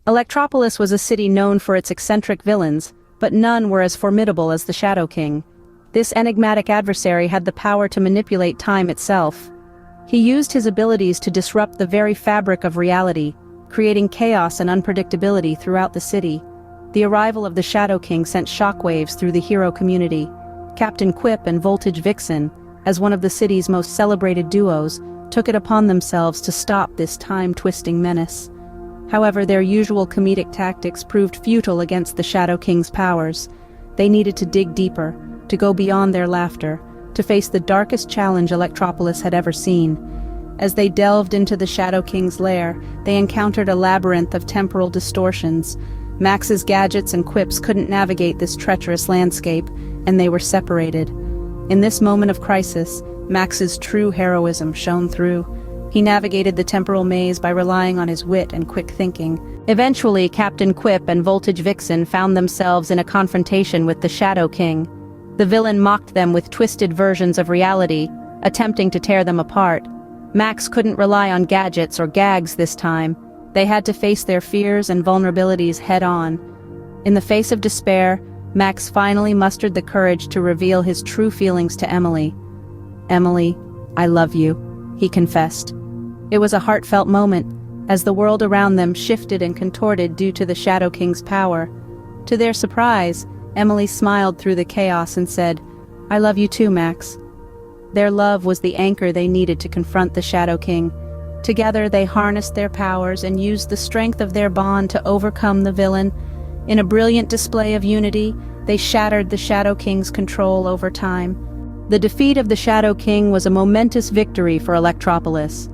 Electropolis was a city known for its eccentric villains, but none were as formidable as the Shadow King. This enigmatic adversary had the power to manipulate time itself. He used his abilities to disrupt the very fabric of reality, creating chaos and unpredictability throughout the city. The arrival of the Shadow King sent shockwaves through the hero community. Captain Quip and Voltage Vixen, as one of the city's most celebrated duos, took it upon themselves to stop this time-twisting menace. However, their usual comedic tactics proved futile against the Shadow King's powers. They needed to dig deeper, to go beyond their laughter, to face the darkest challenge Electropolis had ever seen. As they delved into the Shadow King's lair, they encountered a labyrinth of temporal distortions. Max's gadgets and quips couldn't navigate this treacherous landscape, and they were separated. In this moment of crisis, Max's true heroism shone through. He navigated the temporal maze by relying on his wit and quick thinking. Eventually, Captain Quip and Voltage Vixen found themselves in a confrontation with the Shadow King. The villain mocked them with twisted versions of reality, attempting to tear them apart. Max couldn't rely on gadgets or gags this time. They had to face their fears and vulnerabilities head-on. In the face of despair, Max finally mustered the courage to reveal his true feelings to Emily. "Emily, I love you," he confessed. It was a heartfelt moment, as the world around them shifted and contorted due to the Shadow King's power. To their surprise, Emily smiled through the chaos and said, "I love you too, Max." Their love was the anchor they needed to confront the Shadow King. Together they harnessed their powers and used the strength of their bond to overcome the villain. In a brilliant display of unity, they shattered the Shadow King's control over time. The defeat of the Shadow King was a momentous victory for Electropolis.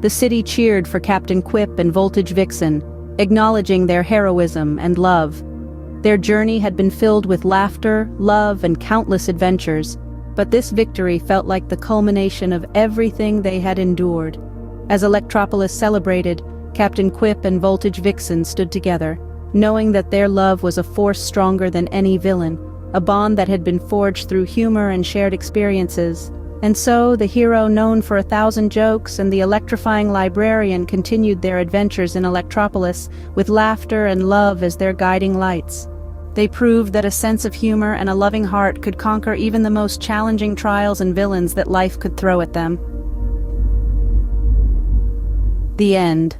The city cheered for Captain Quip and Voltage Vixen, acknowledging their heroism and love. Their journey had been filled with laughter, love, and countless adventures, but this victory felt like the culmination of everything they had endured. As Electropolis celebrated, Captain Quip and Voltage Vixen stood together, knowing that their love was a force stronger than any villain, a bond that had been forged through humor and shared experiences. And so, the hero known for 1,000 jokes and the electrifying librarian continued their adventures in Electropolis with laughter and love as their guiding lights. They proved that a sense of humor and a loving heart could conquer even the most challenging trials and villains that life could throw at them. The end.